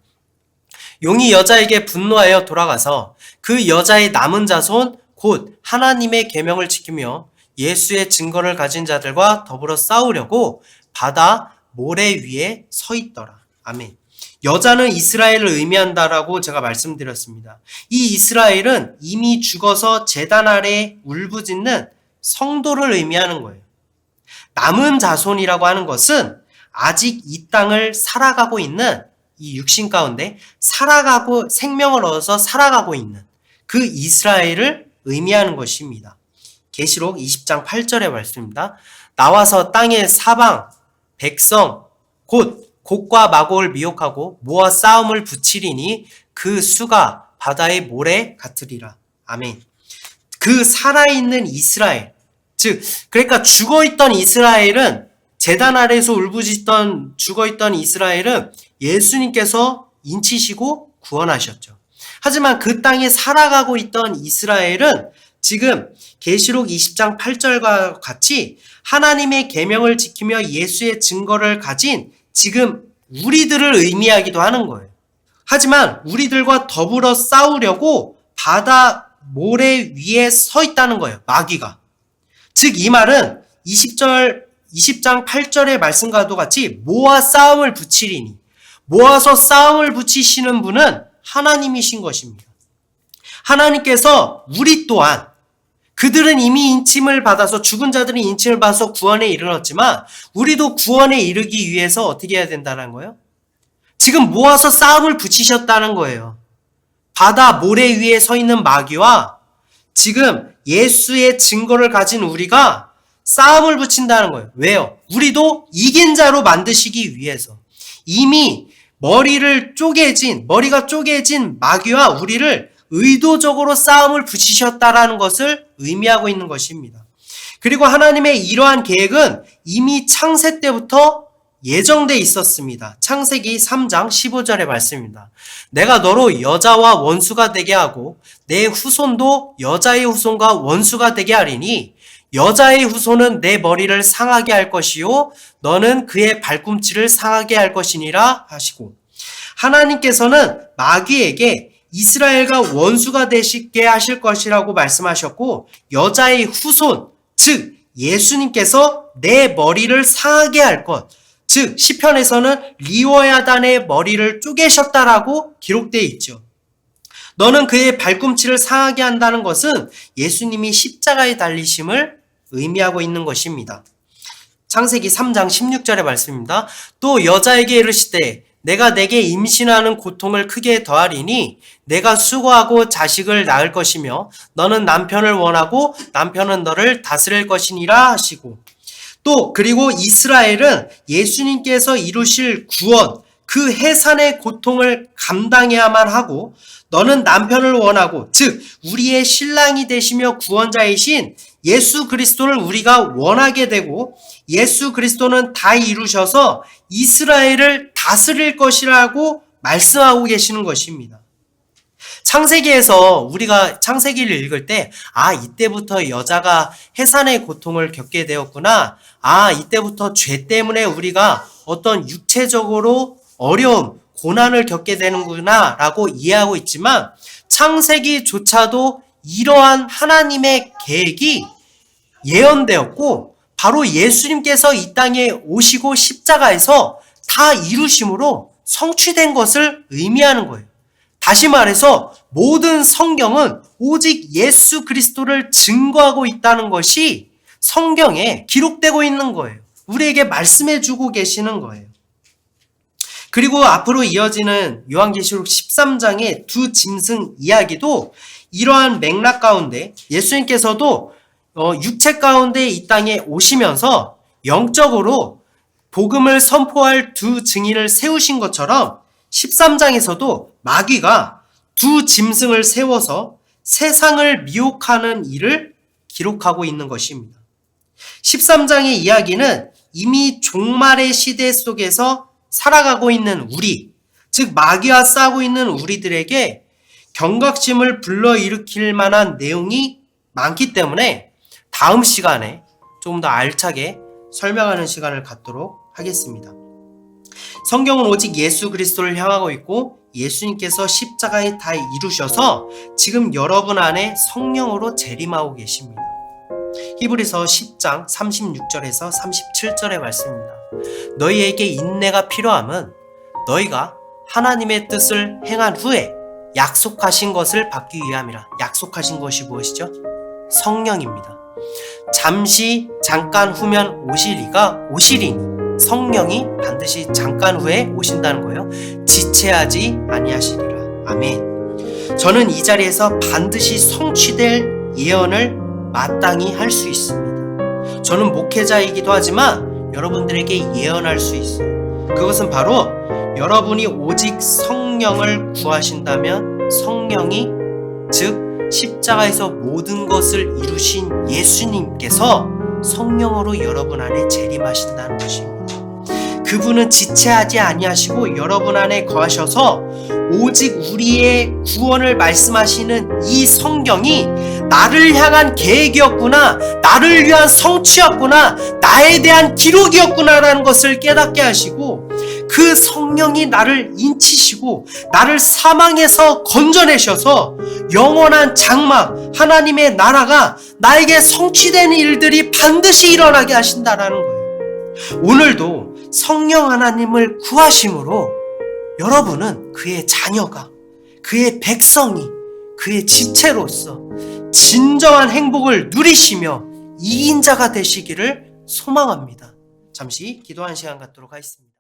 용이 여자에게 분노하여 돌아가서 그 여자의 남은 자손 곧 하나님의 계명을 지키며 예수의 증거를 가진 자들과 더불어 싸우려고 바다 모래 위에 서 있더라. 아멘. 여자는 이스라엘을 의미한다라고 제가 말씀드렸습니다. 이 이스라엘은 이미 죽어서 제단 아래 울부짖는 성도를 의미하는 거예요. 남은 자손이라고 하는 것은 아직 이 땅을 살아가고 있는 이 육신 가운데 생명을 얻어서 살아가고 있는 그 이스라엘을 의미하는 것입니다. 계시록 20장 8절의 말씀입니다. 나와서 땅의 사방 백성 곧 곡과 마곡을 미혹하고 모아 싸움을 붙이리니 그 수가 바다의 모래 같으리라. 아멘. 그 살아있는 이스라엘, 즉 그러니까 죽어있던 이스라엘은 제단 아래에서 울부짖던 죽어있던 이스라엘은 예수님께서 인치시고 구원하셨죠. 하지만 그 땅에 살아가고 있던 이스라엘은 지금 계시록 20장 8절과 같이 하나님의 계명을 지키며 예수의 증거를 가진 지금 우리들을 의미하기도 하는 거예요. 하지만 우리들과 더불어 싸우려고 바다 모래 위에 서 있다는 거예요. 마귀가. 즉 이 말은 20장 8절의 말씀과도 같이 모아 싸움을 붙이리니 모아서 싸움을 붙이시는 분은 하나님이신 것입니다. 하나님께서 우리 또한 그들은 이미 인침을 받아서 죽은 자들은 인침을 받아서 구원에 이르렀지만 우리도 구원에 이르기 위해서 어떻게 해야 된다는 거예요? 지금 모아서 싸움을 붙이셨다는 거예요. 바다 모래 위에 서 있는 마귀와 지금 예수의 증거를 가진 우리가 싸움을 붙인다는 거예요. 왜요? 우리도 이긴 자로 만드시기 위해서 이미 머리가 쪼개진 마귀와 우리를 의도적으로 싸움을 붙이셨다라는 것을 의미하고 있는 것입니다. 그리고 하나님의 이러한 계획은 이미 창세 때부터 예정돼 있었습니다. 창세기 3장 15절의 말씀입니다. 내가 너로 여자와 원수가 되게 하고 내 후손도 여자의 후손과 원수가 되게 하리니 여자의 후손은 내 머리를 상하게 할 것이요 너는 그의 발꿈치를 상하게 할 것이니라 하시고, 하나님께서는 마귀에게 이스라엘과 원수가 되시게 하실 것이라고 말씀하셨고, 여자의 후손, 즉 예수님께서 내 머리를 상하게 할 것, 즉 시편에서는 리워야단의 머리를 쪼개셨다라고 기록되어 있죠. 너는 그의 발꿈치를 상하게 한다는 것은 예수님이 십자가에 달리심을 의미하고 있는 것입니다. 창세기 3장 16절의 말씀입니다. 또 여자에게 이르시되 내가 내게 임신하는 고통을 크게 더하리니 내가 수고하고 자식을 낳을 것이며 너는 남편을 원하고 남편은 너를 다스릴 것이니라 하시고, 또 그리고 이스라엘은 예수님께서 이루실 구원, 그 해산의 고통을 감당해야만 하고, 너는 남편을 원하고, 즉 우리의 신랑이 되시며 구원자이신 예수 그리스도를 우리가 원하게 되고, 예수 그리스도는 다 이루셔서 이스라엘을 다스릴 것이라고 말씀하고 계시는 것입니다. 창세기에서 우리가 창세기를 읽을 때, 이때부터 여자가 해산의 고통을 겪게 되었구나. 이때부터 죄 때문에 우리가 어떤 육체적으로 어려움, 고난을 겪게 되는구나 라고 이해하고 있지만, 창세기조차도 이러한 하나님의 계획이 예언되었고, 바로 예수님께서 이 땅에 오시고 십자가에서 다 이루심으로 성취된 것을 의미하는 거예요. 다시 말해서 모든 성경은 오직 예수 그리스도를 증거하고 있다는 것이 성경에 기록되고 있는 거예요. 우리에게 말씀해주고 계시는 거예요. 그리고 앞으로 이어지는 요한계시록 13장의 두 짐승 이야기도 이러한 맥락 가운데 예수님께서도 육체 가운데 이 땅에 오시면서 영적으로 복음을 선포할 두 증인을 세우신 것처럼 13장에서도 마귀가 두 짐승을 세워서 세상을 미혹하는 일을 기록하고 있는 것입니다. 13장의 이야기는 이미 종말의 시대 속에서 살아가고 있는 우리, 즉 마귀와 싸우고 있는 우리들에게 경각심을 불러일으킬 만한 내용이 많기 때문에 다음 시간에 조금 더 알차게 설명하는 시간을 갖도록 하겠습니다. 성경은 오직 예수 그리스도를 향하고 있고 예수님께서 십자가에 다 이루셔서 지금 여러분 안에 성령으로 재림하고 계십니다. 히브리서 10장 36절에서 37절의 말씀입니다. 너희에게 인내가 필요함은 너희가 하나님의 뜻을 행한 후에 약속하신 것을 받기 위함이라. 약속하신 것이 무엇이죠? 성령입니다. 잠깐 후면 오시리니 성령이 반드시 잠깐 후에 오신다는 거예요. 지체하지 아니하시리라. 아멘. 저는 이 자리에서 반드시 성취될 예언을 마땅히 할 수 있습니다. 저는 목회자이기도 하지만 여러분들에게 예언할 수 있어요. 그것은 바로 여러분이 오직 성령을 구하신다면 성령이, 즉 십자가에서 모든 것을 이루신 예수님께서 성령으로 여러분 안에 재림하신다는 것입니다. 그분은 지체하지 아니하시고 여러분 안에 거하셔서 오직 우리의 구원을 말씀하시는 이 성경이 나를 향한 계획이었구나, 나를 위한 성취였구나, 나에 대한 기록이었구나라는 것을 깨닫게 하시고, 그 성령이 나를 인치시고 나를 사망에서 건져내셔서 영원한 장막, 하나님의 나라가 나에게 성취되는 일들이 반드시 일어나게 하신다라는 거예요. 오늘도 성령 하나님을 구하심으로 여러분은 그의 자녀가, 그의 백성이, 그의 지체로서 진정한 행복을 누리시며 이긴 자가 되시기를 소망합니다. 잠시 기도하는 시간 갖도록 하겠습니다.